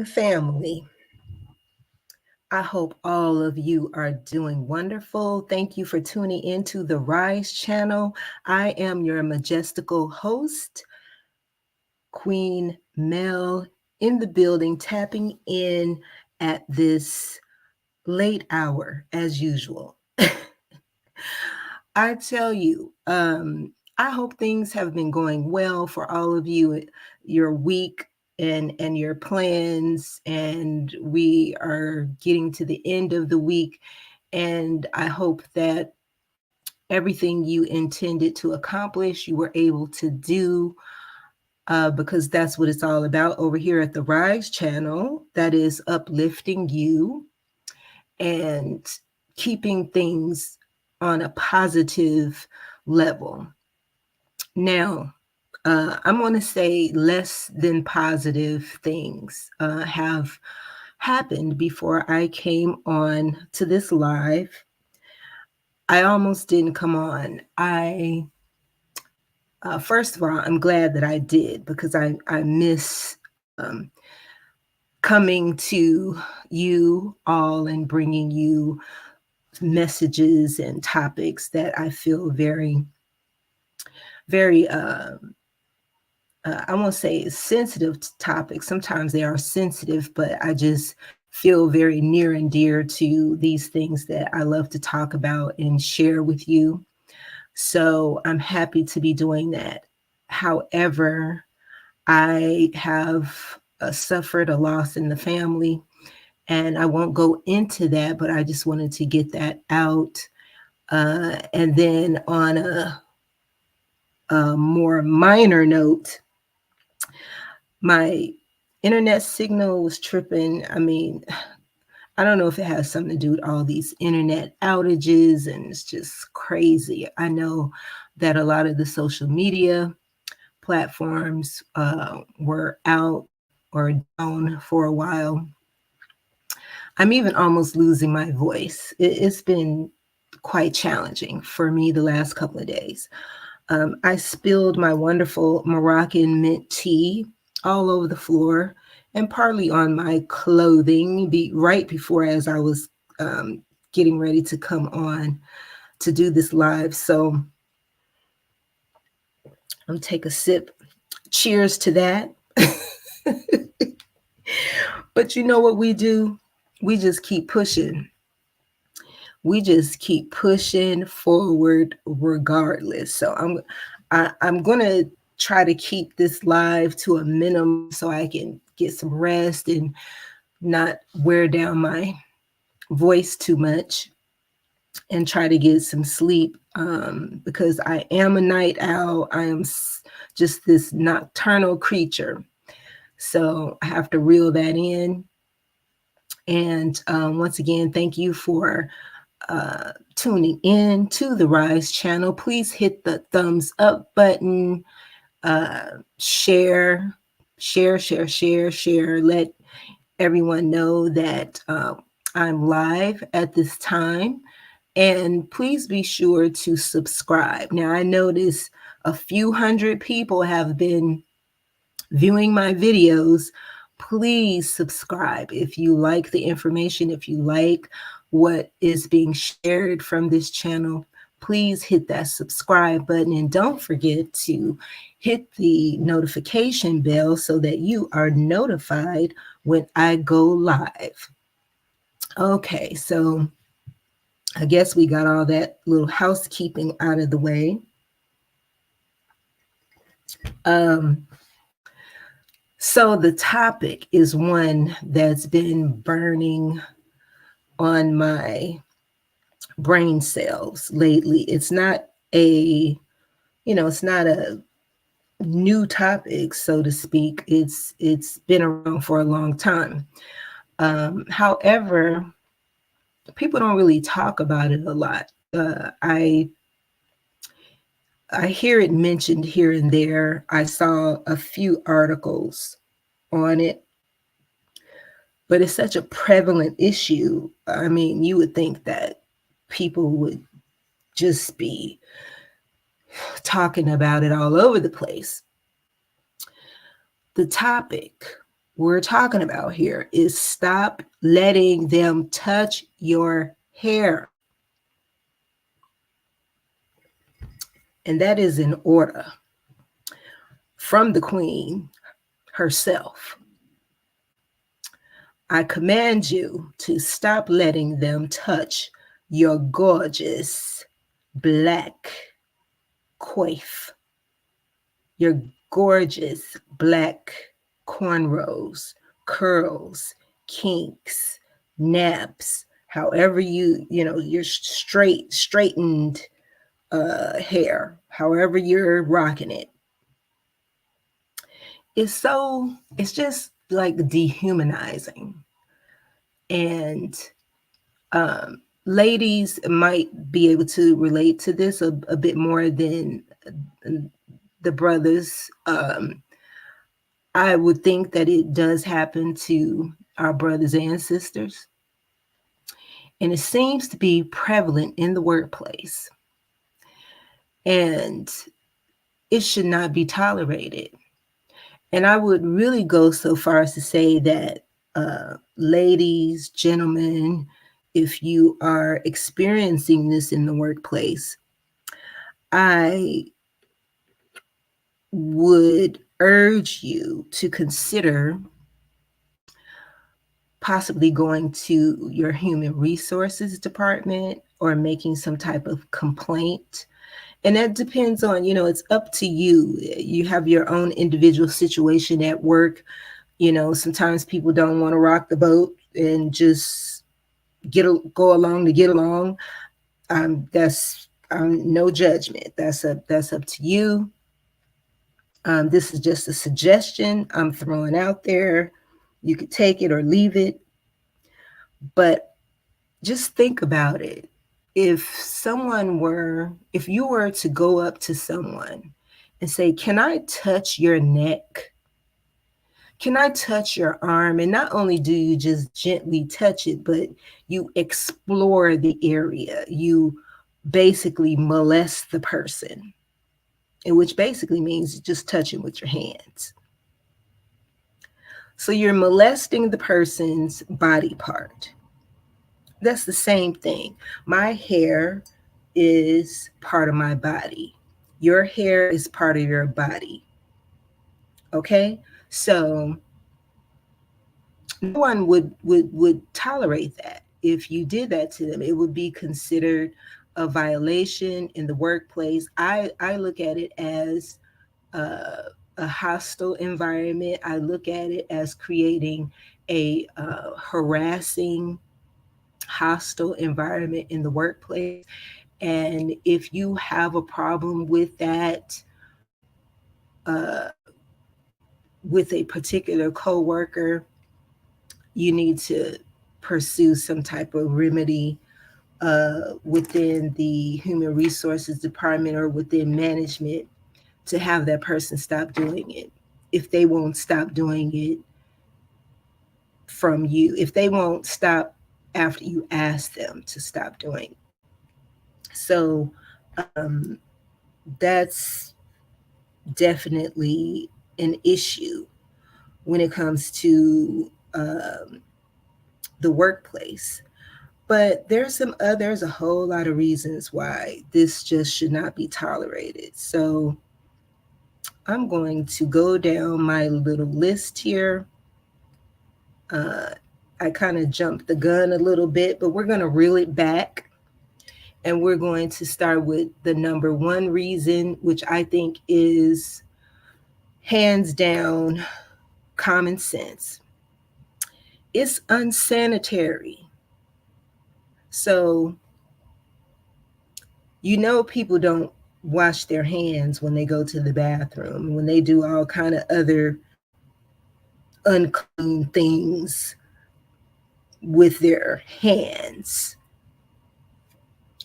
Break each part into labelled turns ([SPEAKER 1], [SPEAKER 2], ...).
[SPEAKER 1] family. I hope all of you are doing wonderful. Thank you for tuning into the Rise channel. I am your majestical host, Queen Mel, in the building, tapping in at this late hour as usual. I tell you, I hope things have been going well for all of you, your week and your plans. And we are getting to the end of the week. And I hope that everything you intended to accomplish, you were able to do. Because that's what it's all about over here at the Rise channel. That is uplifting you and keeping things on a positive level. Now, I'm going to say less than positive things have happened before I came on to this live. I almost didn't come on. First of all, I'm glad that I did because I miss coming to you all and bringing you messages and topics that I feel very, I won't say sensitive topics. Sometimes they are sensitive, but I just feel very near and dear to these things that I love to talk about and share with you. So I'm happy to be doing that. However, I have suffered a loss in the family, and I won't go into that, but I just wanted to get that out. And then on a more minor note, my internet signal was tripping. I mean, I don't know if it has something to do with all these internet outages, and it's just crazy. I know that a lot of the social media platforms were out or down for a while. I'm even almost losing my voice. It's been quite challenging for me the last couple of days. I spilled my wonderful Moroccan mint tea all over the floor and partly on my clothing right before as I was getting ready to come on to do this live. So I'm gonna take a sip. Cheers to that. But you know what we do? We just keep pushing. We just keep pushing forward regardless. So I'm gonna try to keep this live to a minimum so I can get some rest and not wear down my voice too much and try to get some sleep because I am a night owl. I am just this nocturnal creature. So I have to reel that in. And once again, thank you for tuning in to the Rise channel. Please hit the thumbs up button, share. Let everyone know that I'm live at this time. And please be sure to subscribe. Now, I notice a few hundred people have been viewing my videos. Please subscribe if you like the information, if you like what is being shared from this channel. Please hit that subscribe button and don't forget to hit the notification bell so that you are notified when I go live. Okay, so I guess we got all that little housekeeping out of the way. So the topic is one that's been burning on my brain cells lately. It's not a new topic, so to speak. It's been around for a long time. However, people don't really talk about it a lot. I hear it mentioned here and there. I saw a few articles on it, but it's such a prevalent issue. I mean, you would think that people would just be talking about it all over the place. The topic we're talking about here is stop letting them touch your hair. And that is an order from the queen herself. I command you to stop letting them touch your gorgeous black coif, your gorgeous black cornrows, curls, kinks, naps, however your straightened hair, however you're rocking it. It's just like dehumanizing. And ladies might be able to relate to this a bit more than the brothers. I would think that it does happen to our brothers and sisters. And it seems to be prevalent in the workplace. And it should not be tolerated. And I would really go so far as to say that, ladies, gentlemen, if you are experiencing this in the workplace, I would urge you to consider possibly going to your human resources department or making some type of complaint. And that depends on, it's up to you. You have your own individual situation at work. Sometimes people don't want to rock the boat and just go along to get along. That's no judgment. That's up to you. This is just a suggestion I'm throwing out there. You could take it or leave it, but just think about it. If you were to go up to someone and say, "Can I touch your neck? Can I touch your arm?" And not only do you just gently touch it, but you explore the area. You basically molest the person, and which basically means just touching with your hands. So you're molesting the person's body part. That's the same thing. My hair is part of my body. Your hair is part of your body. Okay? So no one would tolerate that. If you did that to them, it would be considered a violation in the workplace. I look at it as a hostile environment. I look at it as creating a harassing, hostile environment in the workplace. And if you have a problem with that, uh, with a particular coworker, you need to pursue some type of remedy within the human resources department or within management to have that person stop doing it. If they won't stop doing it from you, if they won't stop after you ask them to stop doing it. So um, that's definitely an issue when it comes to the workplace. But there's a whole lot of reasons why this just should not be tolerated. So I'm going to go down my little list here. Uh, I kind of jumped the gun a little bit, but we're going to reel it back. And we're going to start with the number one reason, which I think is hands down common sense. It's unsanitary. So, people don't wash their hands when they go to the bathroom, when they do all kind of other unclean things with their hands.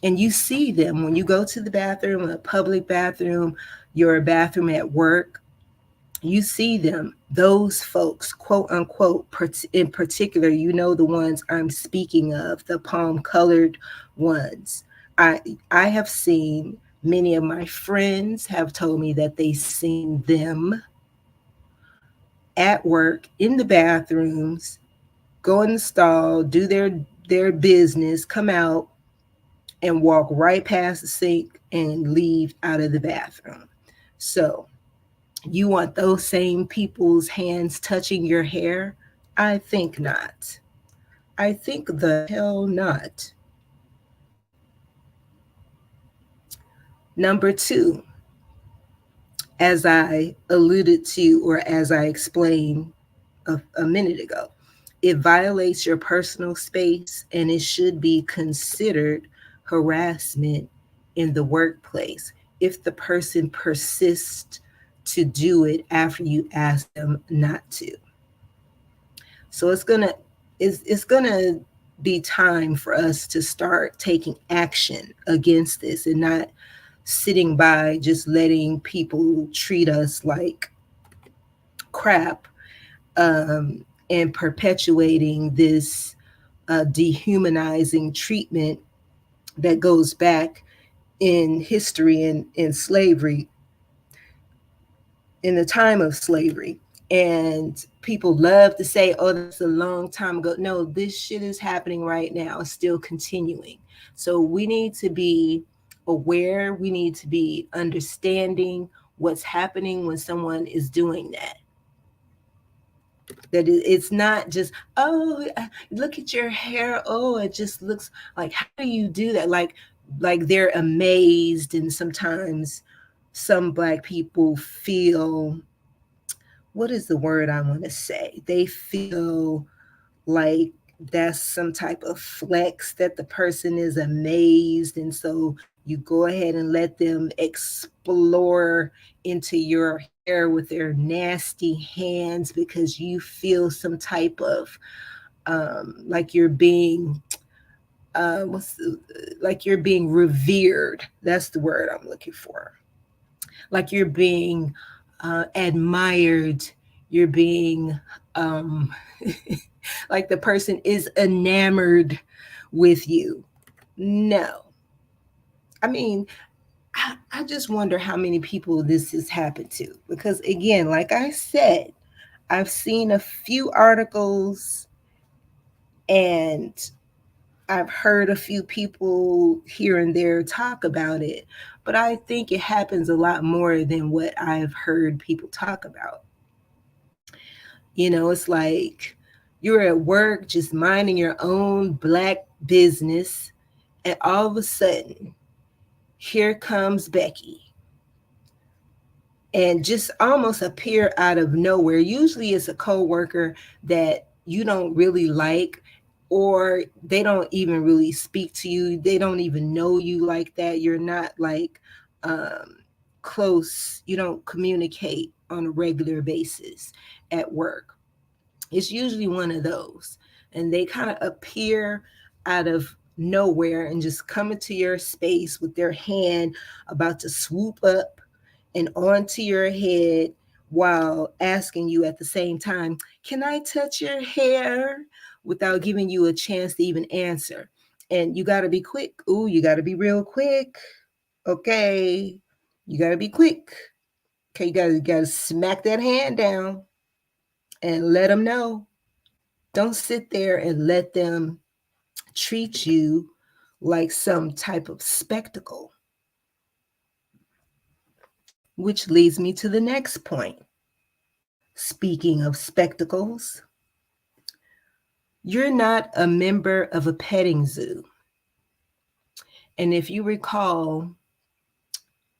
[SPEAKER 1] And you see them when you go to the bathroom, a public bathroom, your bathroom at work, you see them, those folks, quote unquote, in particular, the ones I'm speaking of, the palm colored ones. I have seen, many of my friends have told me that they seen them at work, in the bathrooms, go in the stall, do their business, come out and walk right past the sink and leave out of the bathroom. So, you want those same people's hands touching your hair? I think not. I think the hell not. Number two, as I alluded to or as I explained a minute ago, it violates your personal space and it should be considered harassment in the workplace if the person persists to do it after you ask them not to. So it's gonna be time for us to start taking action against this and not sitting by just letting people treat us like crap, and perpetuating this dehumanizing treatment that goes back in history and in slavery, in the time of slavery. And people love to say, oh, that's a long time ago. No, this shit is happening right now, it's still continuing. So we need to be aware, we need to be understanding what's happening when someone is doing that. That it's not just, oh, look at your hair, oh, it just looks like, how do you do that? Like they're amazed, and sometimes some Black people feel, what is the word I want to say? They feel like that's some type of flex that the person is amazed. And so you go ahead and let them explore into your hair with their nasty hands because you feel some type of like you're being like you're being revered. That's the word I'm looking for. Like you're being admired, you're being um, like the person is enamored with you. No. I mean, I just wonder how many people this has happened to. Because, again, like I said, I've seen a few articles and I've heard a few people here and there talk about it. But I think it happens a lot more than what I've heard people talk about. It's like you're at work just minding your own Black business, and all of a sudden, here comes Becky and just almost appear out of nowhere. Usually it's a coworker that you don't really like, or they don't even really speak to you. They don't even know you like that. You're not like um, close. You don't communicate on a regular basis at work. It's usually one of those. And they kind of appear out of nowhere and just come into your space with their hand about to swoop up and onto your head while asking you at the same time, can I touch your hair? Without giving you a chance to even answer. And you got to be quick. Ooh, you got to be real quick. Okay. You got to be quick. Okay. You got to smack that hand down and let them know. Don't sit there and let them treat you like some type of spectacle. Which leads me to the next point. Speaking of spectacles, you're not a member of a petting zoo. And if you recall,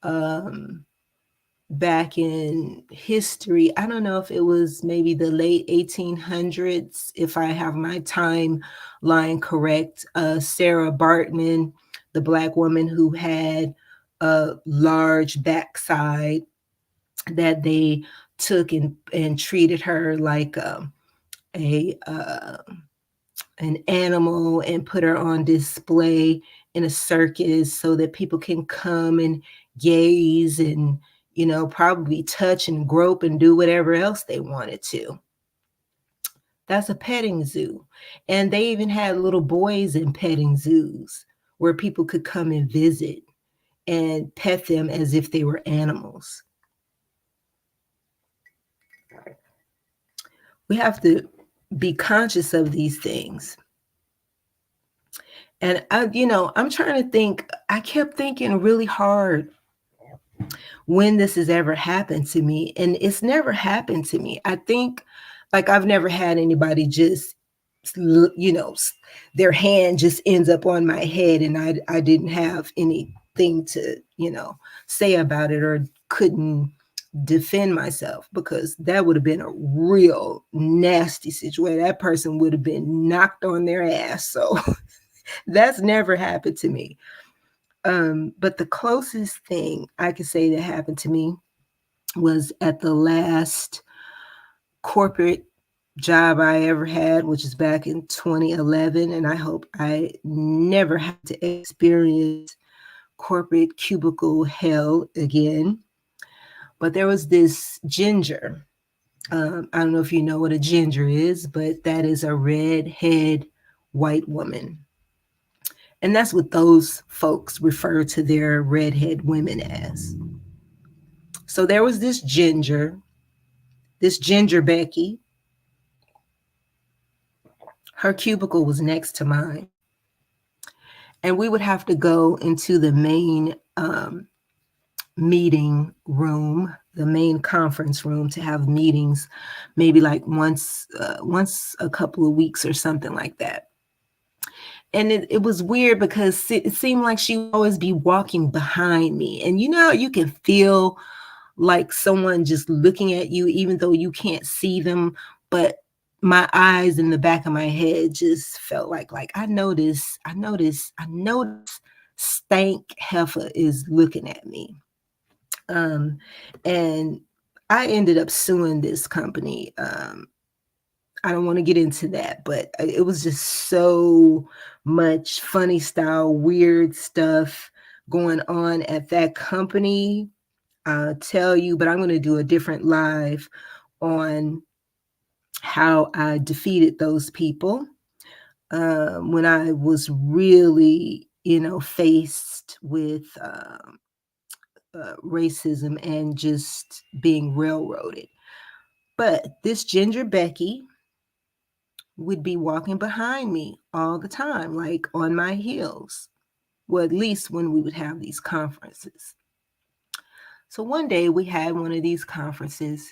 [SPEAKER 1] um, back in history, I don't know if it was maybe the late 1800s, if I have my timeline correct, Sarah Bartman, the Black woman who had a large backside, that they took and treated her like a an animal and put her on display in a circus so that people can come and gaze and probably touch and grope and do whatever else they wanted to. That's a petting zoo. And they even had little boys in petting zoos where people could come and visit and pet them as if they were animals. We have to be conscious of these things. And I'm trying to think. I kept thinking really hard when this has ever happened to me, and it's never happened to me. I think, like, I've never had anybody just, their hand just ends up on my head, and I didn't have anything to, say about it, or couldn't defend myself, because that would have been a real nasty situation. That person would have been knocked on their ass. So that's never happened to me. But the closest thing I could say that happened to me was at the last corporate job I ever had, which is back in 2011. And I hope I never have to experience corporate cubicle hell again. But there was this ginger. I don't know if you know what a ginger is, but that is a redhead white woman. And that's what those folks refer to their redhead women as. So there was this ginger Becky. Her cubicle was next to mine. And we would have to go into the main meeting room, the main conference room, to have meetings, maybe like once a couple of weeks or something like that. And it was weird because it seemed like she would always be walking behind me. And you can feel like someone just looking at you, even though you can't see them. But my eyes in the back of my head just felt like I noticed stank heifer is looking at me. And I ended up suing this company. I don't want to get into that, but it was just so much funny style, weird stuff going on at that company. I'll tell you, but I'm going to do a different live on how I defeated those people when I was really, faced with racism and just being railroaded. But this ginger Becky would be walking behind me all the time, like on my heels. Well, at least when we would have these conferences. So one day we had one of these conferences,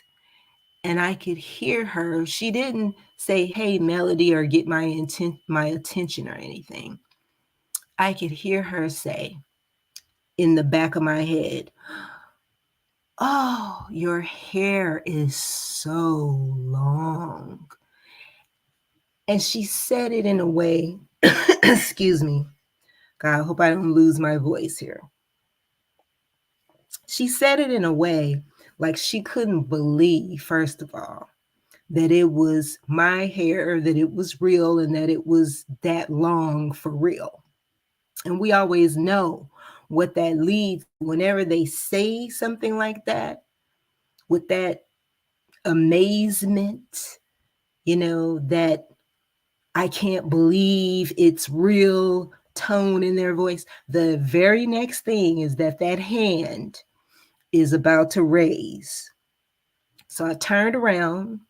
[SPEAKER 1] and I could hear her. She didn't say, "Hey, Melody," or get my attention or anything. I could hear her say in the back of my head, "Oh, your hair is so long." And she said it in a way, excuse me, God, I hope I don't lose my voice here. She said it in a way like she couldn't believe, first of all, that it was my hair, that it was real, and that it was that long for real. And we always know what that leads whenever they say something like that, with that amazement, that I can't believe it's real tone in their voice. The very next thing is that hand is about to raise. So I turned around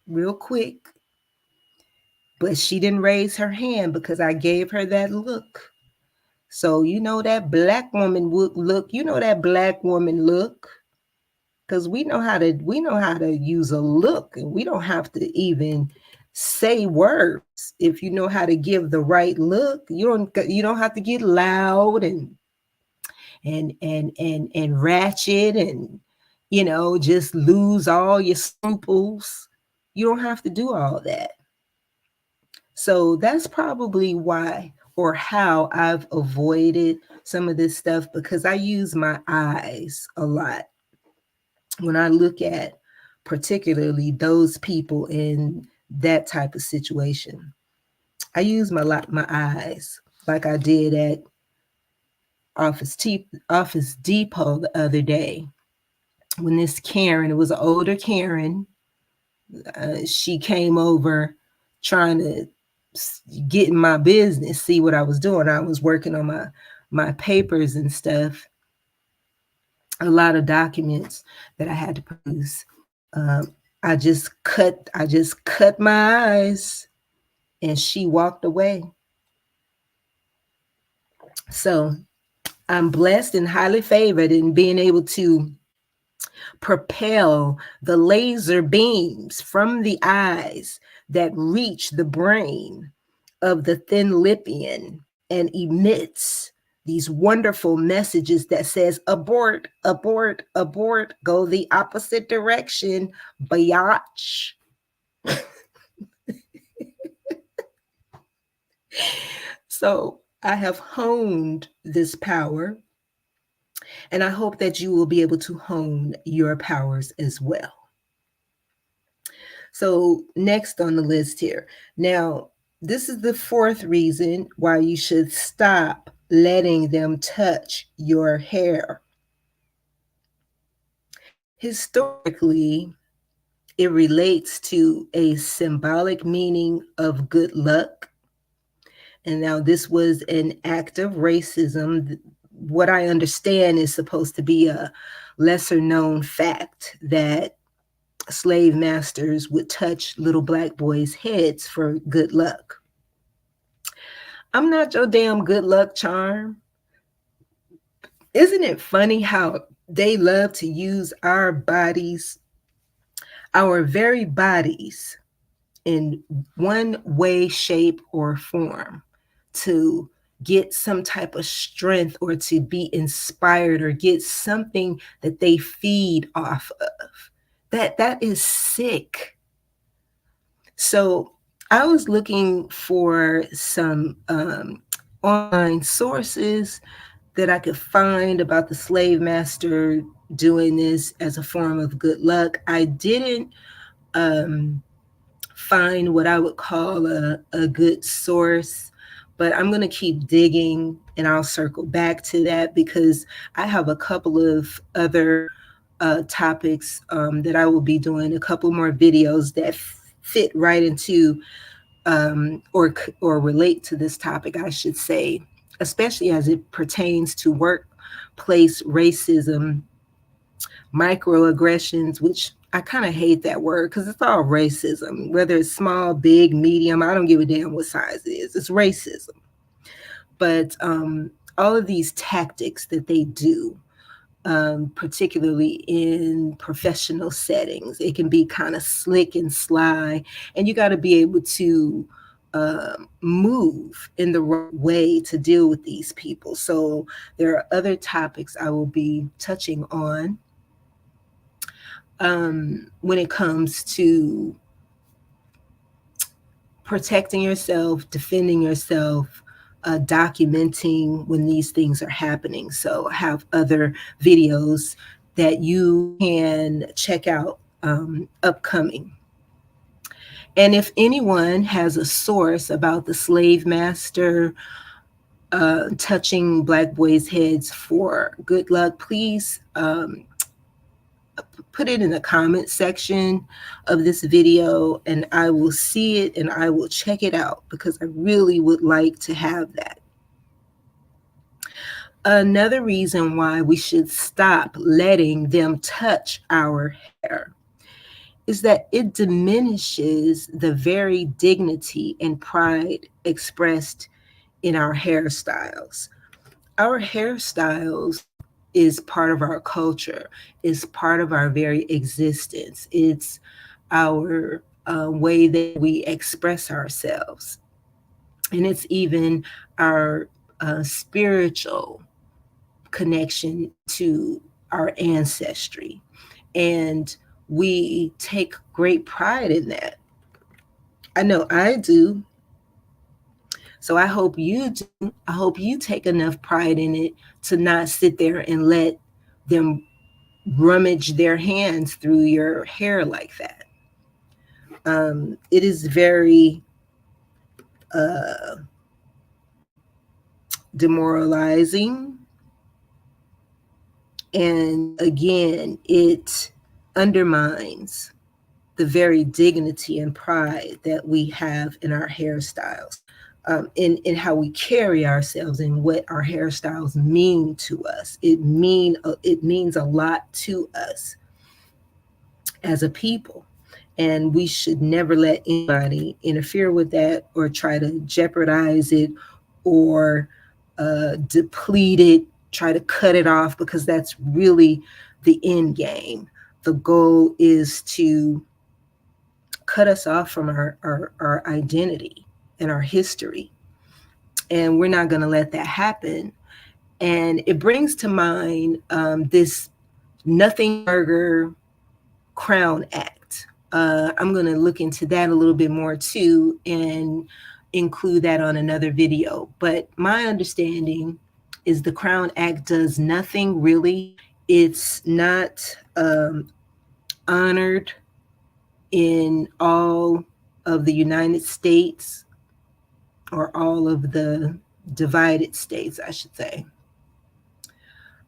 [SPEAKER 1] real quick, but she didn't raise her hand because I gave her that look. So that black woman look, that black woman look, because we know how to use a look, and we don't have to even say words. If you know how to give the right look, you don't have to get loud and ratchet and just lose all your scruples. You don't have to do all that. So that's probably why or how I've avoided some of this stuff, because I use my eyes a lot when I look at particularly those people in that type of situation. I use my eyes, like I did at Office Depot the other day, when this Karen, it was an older Karen, she came over trying to get in my business, see what I was doing. I was working on my papers and stuff, a lot of documents that I had to produce. I just cut my eyes, and she walked away. So I'm blessed and highly favored in being able to propel the laser beams from the eyes that reach the brain of the thin Lipian and emits these wonderful messages that says abort, abort, abort, go the opposite direction, biatch. So I have honed this power, and I hope that you will be able to hone your powers as well. So, next on the list here. Now, this is the fourth reason why you should stop letting them touch your hair. Historically, it relates to a symbolic meaning of good luck. And now, this was an act of racism. What I understand is supposed to be a lesser known fact that slave masters would touch little black boys' heads for good luck. I'm not your damn good luck charm. Isn't it funny how they love to use our bodies, our very bodies, in one way, shape, or form to get some type of strength or to be inspired or get something that they feed off of? That is sick. So I was looking for some online sources that I could find about the slave master doing this as a form of good luck. I didn't um, find what I would call a good source, but I'm going to keep digging and I'll circle back to that because I have a couple of other topics that I will be doing, a couple more videos that fit right into or relate to this topic, I should say, especially as it pertains to workplace racism, microaggressions, which I kind of hate that word because it's all racism, whether it's small, big, medium. I don't give a damn what size it is. It's racism. But all of these tactics that they do, particularly in professional settings, it can be kind of slick and sly, and you got to be able to move in the right way to deal with these people. So there are other topics I will be touching on when it comes to protecting yourself, defending yourself, documenting when these things are happening. So I have other videos that you can check out upcoming. And if anyone has a source about the slave master touching black boys' heads for good luck, please put it in the comment section of this video and I will see it and I will check it out because I really would like to have that. Another reason why we should stop letting them touch our hair is that it diminishes the very dignity and pride expressed in our hairstyles. Our hairstyles is part of our culture, is part of our very existence. It's our way that we express ourselves. And it's even our spiritual connection to our ancestry. And we take great pride in that. I know I do. So I hope you do. I hope you take enough pride in it to not sit there and let them rummage their hands through your hair like that. It is very uh, demoralizing. And again, it undermines the very dignity and pride that we have in our hairstyles, in how we carry ourselves and what our hairstyles mean to us. It means a lot to us as a people. And we should never let anybody interfere with that or try to jeopardize it or deplete it, try to cut it off, because that's really the end game. The goal is to cut us off from our identity and our history. And we're not going to let that happen. And it brings to mind this Nothing Burger Crown Act. I'm going to look into that a little bit more too and include that on another video. But my understanding is the Crown Act does nothing really. It's not honored in all of the United States, or all of the divided states, I should say.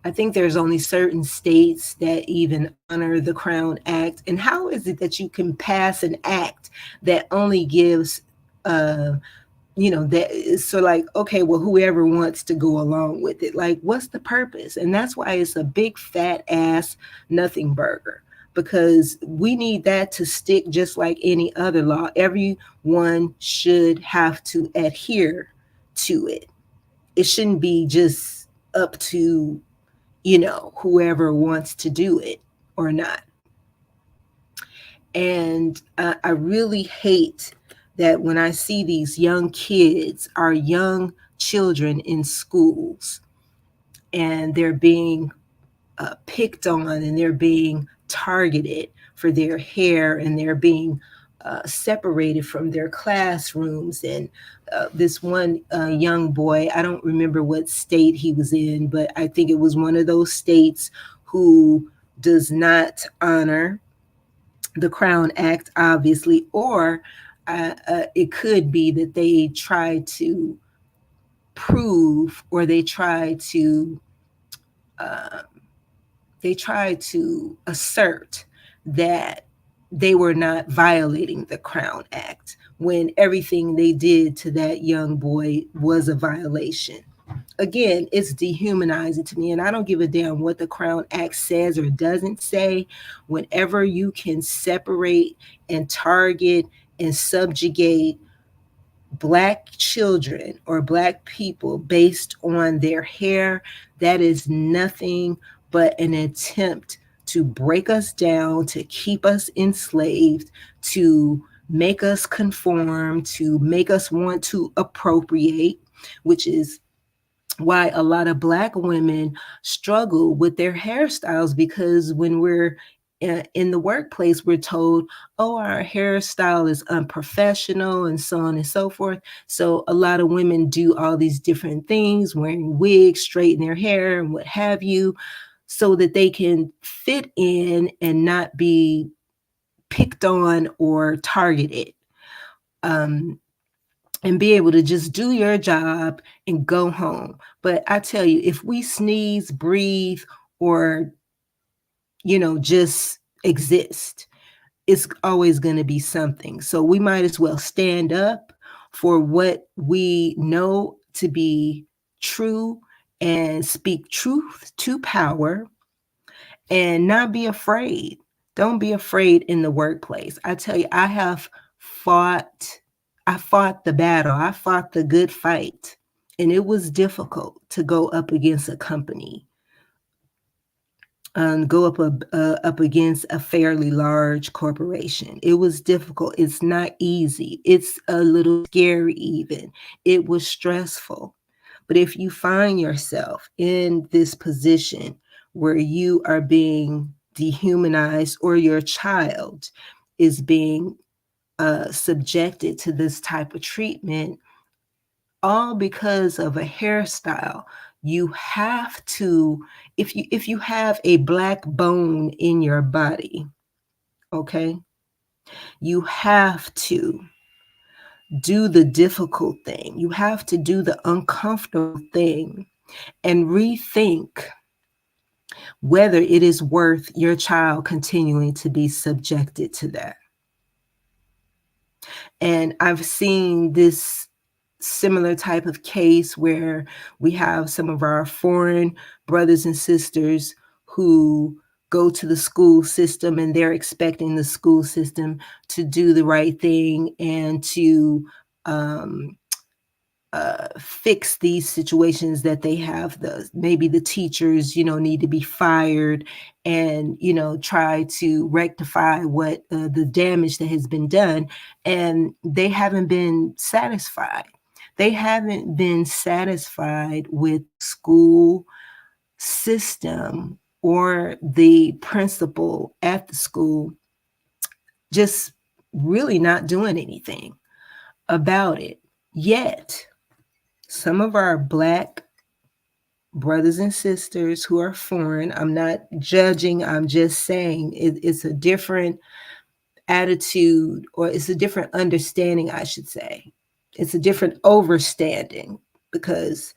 [SPEAKER 1] I think there's only certain states that even honor the Crown Act. And how is it that you can pass an act that only gives, that is so like, okay, well, whoever wants to go along with it, like, what's the purpose? And that's why it's a big fat ass nothing burger, because we need that to stick just like any other law. Everyone should have to adhere to it. It shouldn't be just up to whoever wants to do it or not. And I really hate that when I see these young kids, our young children in schools, and they're being picked on and they're being targeted for their hair, and they're being separated from their classrooms. And this one young boy, I don't remember what state he was in, but I think it was one of those states who does not honor the Crown Act, obviously, or it could be that they try to prove, or uh, they try to assert that they were not violating the Crown Act, when everything they did to that young boy was a violation. Again, it's dehumanizing to me, and I don't give a damn what the Crown Act says or doesn't say. Whenever you can separate and target and subjugate Black children or Black people based on their hair, that is nothing but an attempt to break us down, to keep us enslaved, to make us conform, to make us want to appropriate, which is why a lot of Black women struggle with their hairstyles, because when we're in the workplace, we're told, oh, our hairstyle is unprofessional and so on and so forth. So a lot of women do all these different things, wearing wigs, straighten their hair and what have you, so that they can fit in and not be picked on or targeted. And be able to just do your job and go home. But I tell you, if we sneeze, breathe, or, just exist, it's always going to be something. So we might as well stand up for what we know to be true and speak truth to power, and not be afraid. Don't be afraid in the workplace. I tell you, fought I fought the battle. I fought the good fight. And it was difficult to go up against a company, go up against a fairly large corporation. It was difficult. It's not easy. It's a little scary even. It was stressful. But if you find yourself in this position where you are being dehumanized, or your child is being subjected to this type of treatment, all because of a hairstyle, you have to, if you have a Black bone in your body, okay, you have to do the difficult thing. You have to do the uncomfortable thing and rethink whether it is worth your child continuing to be subjected to that. And I've seen this similar type of case where we have some of our foreign brothers and sisters who go to the school system and they're expecting the school system to do the right thing and to um, fix these situations that they have. Maybe the teachers, need to be fired, and try to rectify what the damage that has been done, and they haven't been satisfied. They haven't been satisfied with school system or the principal at the school just really not doing anything about it yet. Some of our Black brothers and sisters who are foreign, I'm not judging, I'm just saying it's a different attitude, or it's a different understanding, I should say. It's a different overstanding, because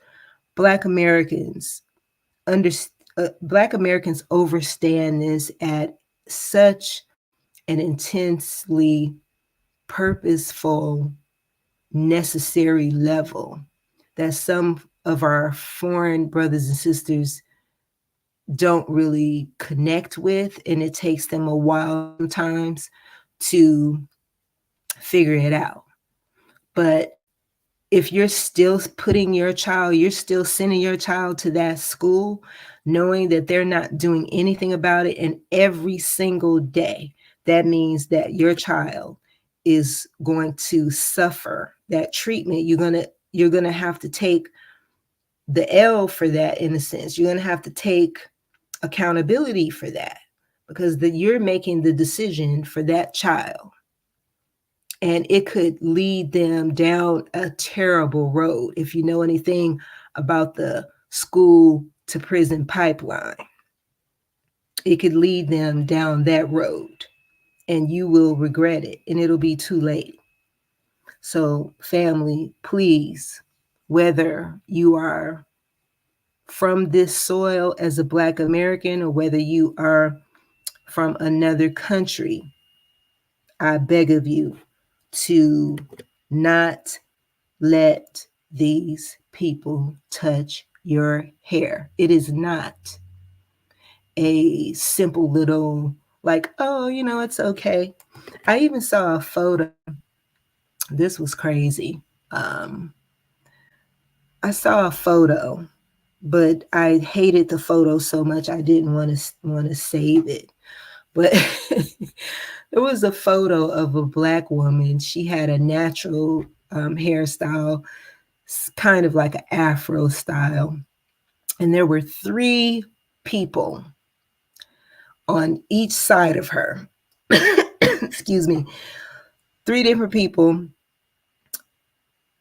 [SPEAKER 1] Black Americans under Black Americans overstand this at such an intensely purposeful, necessary level that some of our foreign brothers and sisters don't really connect with, and it takes them a while sometimes to figure it out. But if you're still you're still sending your child to that school, knowing that they're not doing anything about it, and every single day, that means that your child is going to suffer that treatment. You're gonna have to take the L for that, in a sense. You're gonna have to take accountability for that, because you're making the decision for that child, and it could lead them down a terrible road. If you know anything about the school to prison pipeline, it could lead them down that road, and you will regret it, and it'll be too late. So, family, please, whether you are from this soil as a Black American, or whether you are from another country, I beg of you to not let these people touch your hair. It is not a simple little, like, oh, it's okay. I even saw a photo. This was crazy. Um, I saw a photo, but I hated the photo so much I didn't want to save it. But there was a photo of a Black woman. She had a natural hairstyle, kind of like an Afro style. And there were three people on each side of her. Excuse me. Three different people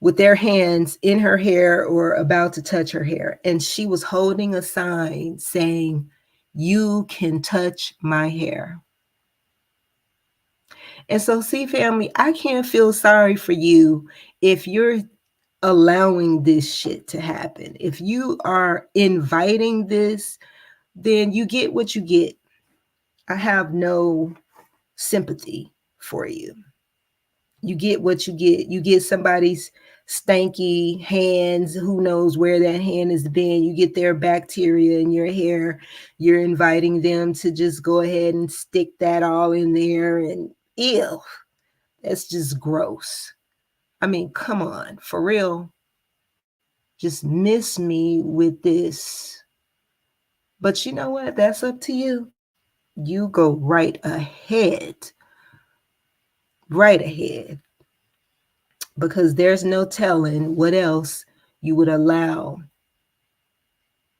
[SPEAKER 1] with their hands in her hair or about to touch her hair. And she was holding a sign saying, "You can touch my hair." And so, see, family, I can't feel sorry for you if you're allowing this shit to happen. If you are inviting this, then you get what you get. I have no sympathy for you. You get what you get. You get somebody's stanky hands, who knows where that hand has been. You get their bacteria in your hair. You're inviting them to just go ahead and stick that all in there, and ew, that's just gross. I mean, come on, for real. Just miss me with this. But you know what? That's up to you. You go right ahead. Right ahead. Because there's no telling what else you would allow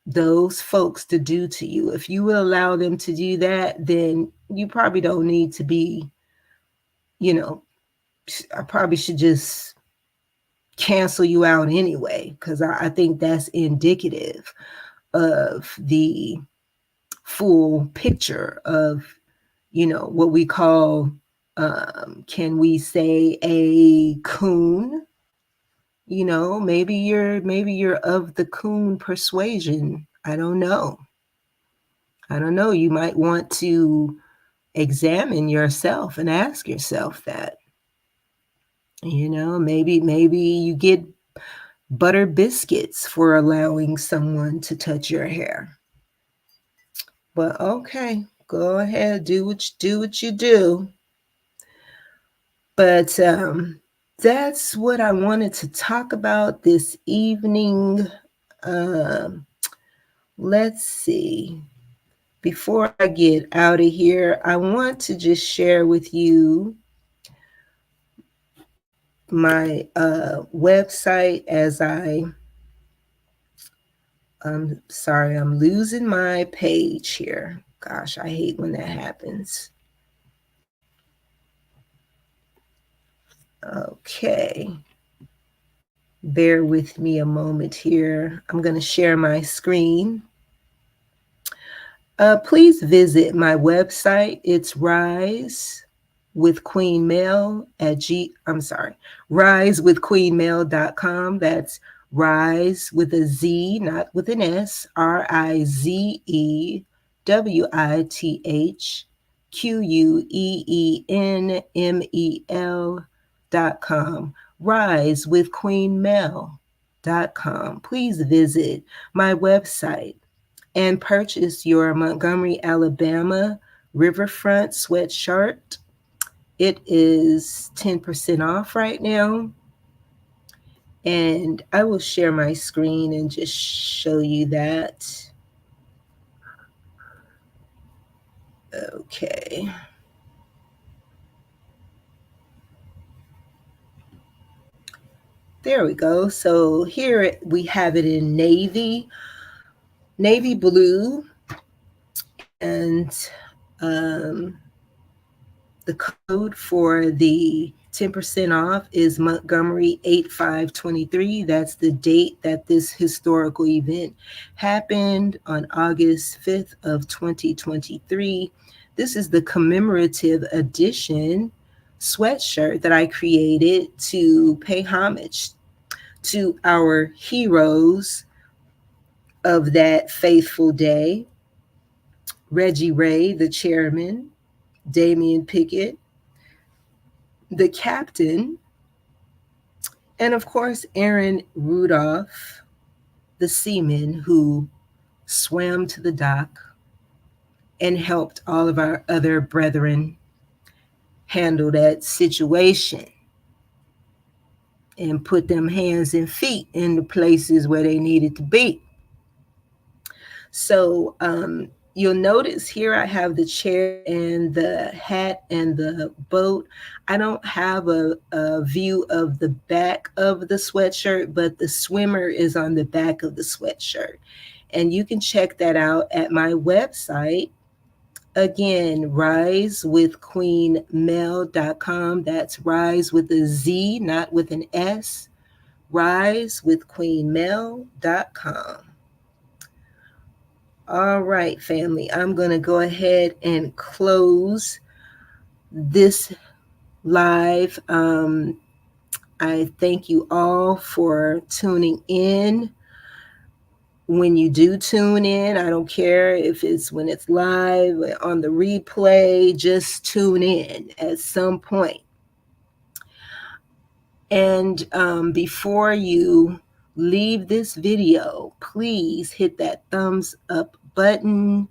[SPEAKER 1] those folks to do to you. If you would allow them to do that, then you probably don't need to be, I probably should just cancel you out anyway, because I think that's indicative of the full picture of, what we call, can we say, a coon? Maybe you're of the coon persuasion. I don't know. You might want to examine yourself and ask yourself that. Maybe you get butter biscuits for allowing someone to touch your hair. But okay. Go ahead, do what you do. But that's what I wanted to talk about this evening. Um, let's see. Before I get out of here, I want to just share with you my website as I'm sorry, I'm losing my page here. Gosh, I hate when that happens. Okay. Bear with me a moment here. I'm going to share my screen. Please visit my website. It's Rise with Queen Mail at risewithqueenmail.com. That's Rise with a Z, not with an S, RIZEWITHQUEENMEL.com. Risewithqueenmail.com. Please visit my website and purchase your Montgomery, Alabama Riverfront sweatshirt. It is 10% off right now. And I will share my screen and just show you that. Okay. There we go. So here we have it in navy blue, and um, the code for the 10% off is Montgomery 8523. That's the date that this historical event happened on August 5th of 2023. This is the commemorative edition sweatshirt that I created to pay homage to our heroes of that faithful day: Reggie Ray, the chairman; Damian Pickett, the captain; and of course, Aaron Rudolph, the seaman who swam to the dock and helped all of our other brethren handle that situation and put them hands and feet in the places where they needed to be. So you'll notice here I have the chair and the hat and the boat. I don't have a view of the back of the sweatshirt, but the swimmer is on the back of the sweatshirt. And you can check that out at my website. Again, risewithqueenmail.com. That's Rise with a Z, not with an S. Risewithqueenmail.com. All right, family, I'm going to go ahead and close this live. I thank you all for tuning in. When you do tune in, I don't care if it's when it's live, on the replay, just tune in at some point. And before you leave this video, please hit that thumbs up button,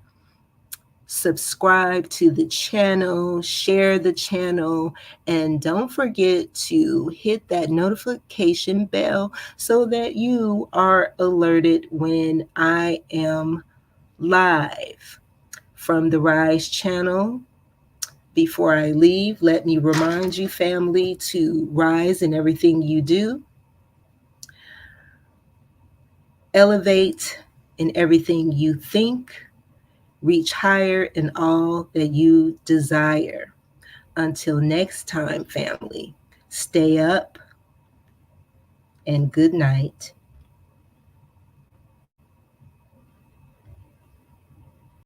[SPEAKER 1] subscribe to the channel, share the channel, and don't forget to hit that notification bell so that you are alerted when I am live from the Rise channel. Before I leave, let me remind you, family, to rise in everything you do, elevate in everything you think, reach higher in all that you desire. Until next time, family, stay up and good night.